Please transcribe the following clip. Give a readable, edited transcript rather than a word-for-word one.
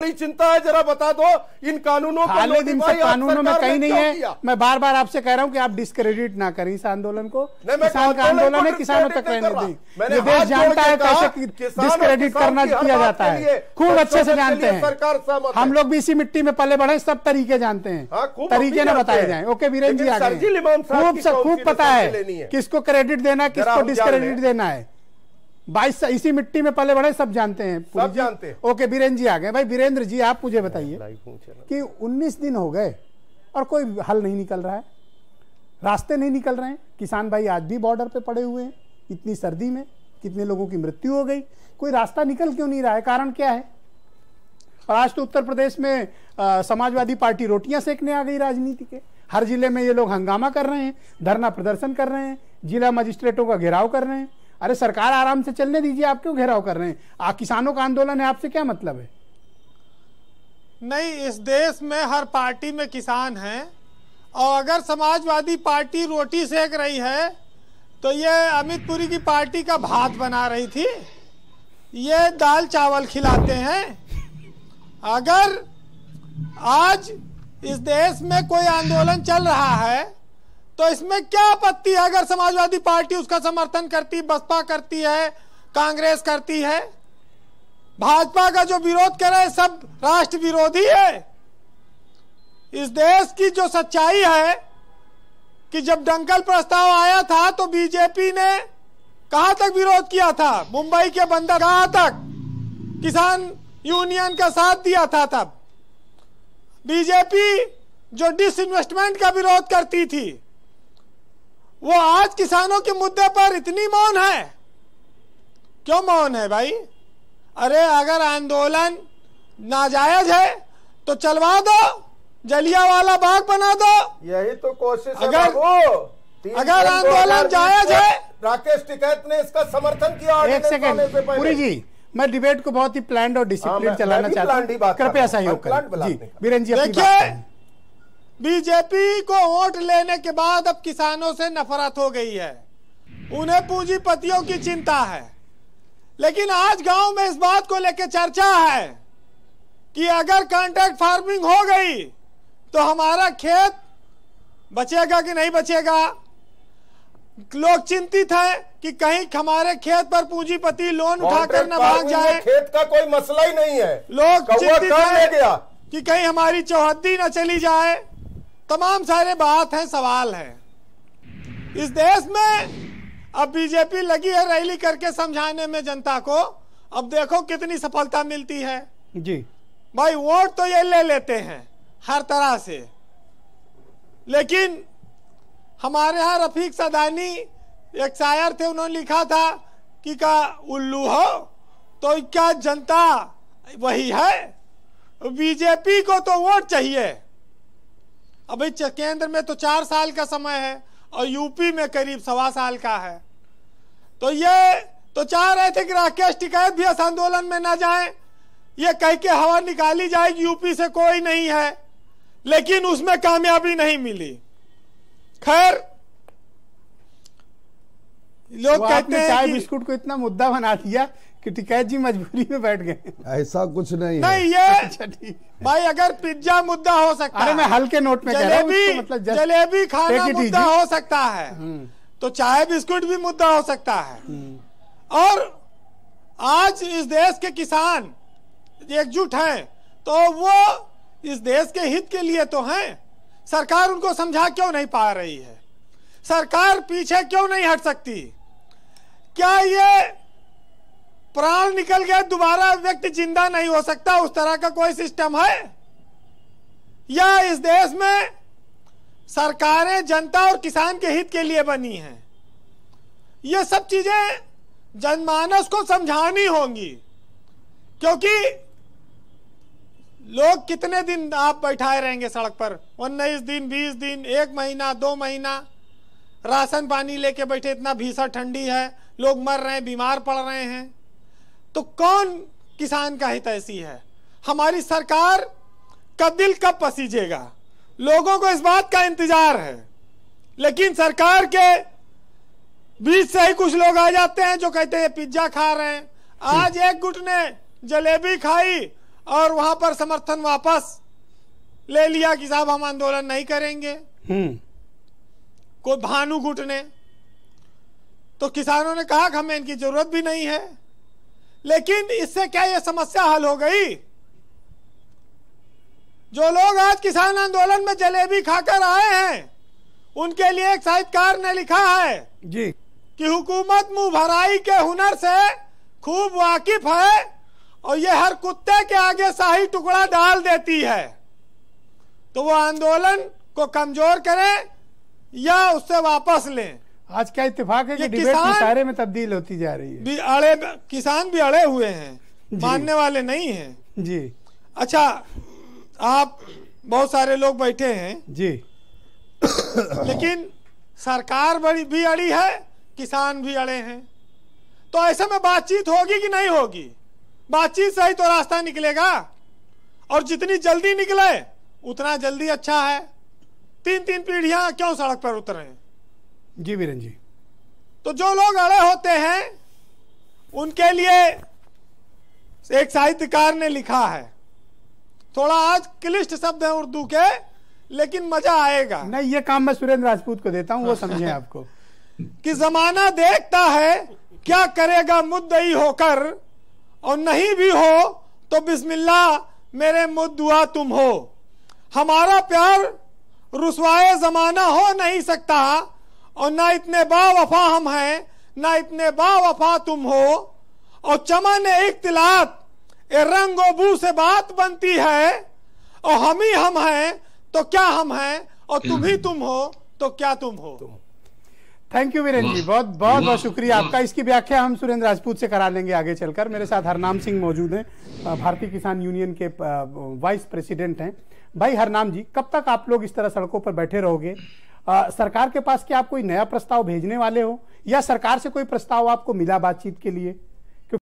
बड़ी चिंता है, जरा बता दो इन कानूनों को। खाली दिन से कानूनों में कहीं नहीं है। मैं बार बार आपसे कह रहा हूं कि आप डिस्क्रेडिट ना करें इस आंदोलन को। किसान का आंदोलन है, किसानों तक रहने दें। ये देश जानता है कैसे डिस्क्रेडिट करना किया जाता है, खूब अच्छे से जानते हैं। हम लोग भी इसी मिट्टी में पले बढ़े, सब तरीके जानते हैं, तरीके ना बताए जाए। ओके वीरेंद्र जी, आगे खूब पता है किसको क्रेडिट देना, किसको डिस्क्रेडिट देना है। 22 इसी मिट्टी में पले बड़े, सब जानते हैं, सब जानते हैं। ओके वीरेंद्र जी आ गए। भाई वीरेंद्र जी, आप मुझे बताइए कि 19 दिन हो गए और कोई हल नहीं निकल रहा है, रास्ते नहीं निकल रहे हैं। किसान भाई आज भी बॉर्डर पे पड़े हुए हैं, इतनी सर्दी में कितने लोगों की मृत्यु हो गई, कोई रास्ता निकल क्यों नहीं रहा है? कारण क्या है? और आज तो उत्तर प्रदेश में समाजवादी पार्टी रोटियां सेकने आ गई राजनीति के। हर जिले में ये लोग हंगामा कर रहे हैं, धरना प्रदर्शन कर रहे हैं, जिला मजिस्ट्रेटों का घेराव कर रहे हैं। अरे सरकार आराम से चलने दीजिए, आप क्यों घेराव कर रहे हैं? किसानों का आंदोलन है, आपसे क्या मतलब है? नहीं, इस देश में हर पार्टी में किसान हैं, और अगर समाजवादी पार्टी रोटी सेक रही है तो ये अमित पुरी की पार्टी का भात बना रही थी, ये दाल चावल खिलाते हैं। अगर आज इस देश में कोई आंदोलन चल रहा है तो इसमें क्या आपत्ति है अगर समाजवादी पार्टी उसका समर्थन करती, बसपा करती है, कांग्रेस करती है? भाजपा का जो विरोध कर रहे हैं सब राष्ट्र विरोधी है। इस देश की जो सच्चाई है कि जब दंगल प्रस्ताव आया था तो बीजेपी ने कहां तक विरोध किया था? मुंबई के बंदरगाह तक किसान यूनियन का साथ दिया था। तब बीजेपी जो डिसइन्वेस्टमेंट का विरोध करती थी, वो आज किसानों के मुद्दे पर इतनी मौन है। क्यों मौन है भाई? अरे अगर आंदोलन नाजायज है तो चलवा दो, जलियांवाला बाग बना दो। यही तो कोशिश है। अगर आंदोलन जायज है, राकेश टिकैत ने इसका समर्थन किया। एक सेकंड पुरी जी, मैं डिबेट को बहुत ही प्लान्ड और डिसिप्लिन चलाना चाहता हूं, कृपया सहयोग करें। जी वीरेंद्र जी, देखिए बीजेपी को वोट लेने के बाद अब किसानों से नफरत हो गई है, उन्हें पूंजीपतियों की चिंता है। लेकिन आज गांव में इस बात को लेकर चर्चा है कि अगर कॉन्ट्रैक्ट फार्मिंग हो गई तो हमारा खेत बचेगा कि नहीं बचेगा। लोग चिंतित हैं कि कहीं हमारे खेत पर पूंजीपति लोन उठाकर न भाग जाए। खेत का कोई मसला ही नहीं है, लोग चिंतित हैं कि कहीं हमारी चौहद्दी न चली जाए। तमाम सारे बात हैं, सवाल हैं। इस देश में अब बीजेपी लगी है रैली करके समझाने में जनता को। अब देखो कितनी सफलता मिलती है जी। भाई वोट तो ये ले लेते हैं हर तरह से, लेकिन हमारे यहाँ रफीक सदानी एक शायर थे, उन्होंने लिखा था कि का उल्लू हो तो क्या जनता वही है? बीजेपी को तो वोट चाहिए। अभी केंद्र में तो 4 साल का समय है और यूपी में करीब 1.25 साल का है। तो ये तो चाह रहे थे कि राकेश टिकैत भी इस आंदोलन में ना जाए, ये कह के हवा निकाली जाएगी यूपी से कोई नहीं है, लेकिन उसमें कामयाबी नहीं मिली। खैर, लोग कहते हैं चाय बिस्कुट को इतना मुद्दा बना दिया कि टिकैत जी मजबूरी में बैठ गए। ऐसा कुछ नहीं नहीं है। ये अच्छा ठीक। भाई अगर पिज्जा मुद्दा हो सकता है, अरे मैं हल्के नोट में कह रहा हूं, मतलब जलेबी खाना मुद्दा हो सकता है, तो चाय बिस्कुट भी मुद्दा हो सकता है। और आज इस देश के किसान एकजुट हैं तो वो इस देश के हित के लिए तो हैं। सरकार उनको समझा क्यों नहीं पा रही है? सरकार पीछे क्यों नहीं हट सकती? क्या ये प्राण निकल गया दोबारा व्यक्ति जिंदा नहीं हो सकता, उस तरह का कोई सिस्टम है? या इस देश में सरकारें जनता और किसान के हित के लिए बनी हैं? ये सब चीजें जनमानस को समझानी होंगी, क्योंकि लोग कितने दिन आप बैठाए रहेंगे सड़क पर? 19 दिन, 20 दिन, 1 महीना, 2 महीना राशन पानी लेके बैठे। इतना भीषण ठंडी है, लोग मर रहे हैं, बीमार पड़ रहे हैं, तो कौन किसान का हित ऐसी है? हमारी सरकार का दिल कब पसीजेगा? लोगों को इस बात का इंतजार है, लेकिन सरकार के बीच से ही कुछ लोग आ जाते हैं जो कहते हैं पिज्जा खा रहे हैं। आज एक गुट ने जलेबी खाई और वहां पर समर्थन वापस ले लिया कि साहब हम आंदोलन नहीं करेंगे, कोई भानु गुट ने। तो किसानों ने कहा कि हमें इनकी जरूरत भी नहीं है। लेकिन इससे क्या यह समस्या हल हो गई? जो लोग आज किसान आंदोलन में जलेबी खाकर आए हैं, उनके लिए एक साहित्यकार ने लिखा है जी कि हुकूमत मुंह भराई के हुनर से खूब वाकिफ है और ये हर कुत्ते के आगे शाही टुकड़ा डाल देती है। तो वो आंदोलन को कमजोर करें या उससे वापस लें। आज क्या इत्तेफाक है कि ये डिबेट किसान मुशायरे में तब्दील होती जा रही है। किसान भी अड़े हुए हैं, मानने वाले नहीं हैं। जी अच्छा, आप बहुत सारे लोग बैठे हैं जी लेकिन सरकार बड़ी भी अड़ी है, किसान भी अड़े हैं। तो ऐसे में बातचीत होगी कि नहीं होगी? बातचीत से ही तो रास्ता निकलेगा, और जितनी जल्दी निकले उतना जल्दी अच्छा है। 3-3 पीढ़ियां क्यों सड़क पर उतरे हैं? जी वीरेंद्र जी, तो जो लोग अड़े होते हैं उनके लिए एक साहित्यकार ने लिखा है, थोड़ा आज क्लिष्ट शब्द है उर्दू के, लेकिन मजा आएगा। नहीं, ये काम मैं सुरेंद्र राजपूत को देता हूँ, वो समझे आपको। कि जमाना देखता है क्या करेगा मुद्दई होकर, और नहीं भी हो तो बिस्मिल्लाह मेरे मुद्दुआ तुम हो। हमारा प्यार रुसवाए जमाना हो नहीं सकता, और ना इतने बावफा हम हैं, ना इतने बावफा तुम हो। और चमन इख्तिलात ए रंग और बू से बात बनती है, और हम ही हम हैं तो क्या हम हैं, और तुम ही तुम हो तो क्या तुम हो। थैंक यू वीरेंद्र जी, बहुत बहुत बहुत शुक्रिया आपका। इसकी व्याख्या हम सुरेंद्र राजपूत से करा लेंगे आगे चलकर। मेरे साथ हरनाम सिंह मौजूद हैं, भारतीय किसान यूनियन के वाइस प्रेसिडेंट हैं। भाई हरनाम जी, कब तक आप लोग इस तरह सड़कों पर बैठे रहोगे? सरकार के पास क्या आप कोई नया प्रस्ताव भेजने वाले हो, या सरकार से कोई प्रस्ताव आपको मिला बातचीत के लिए?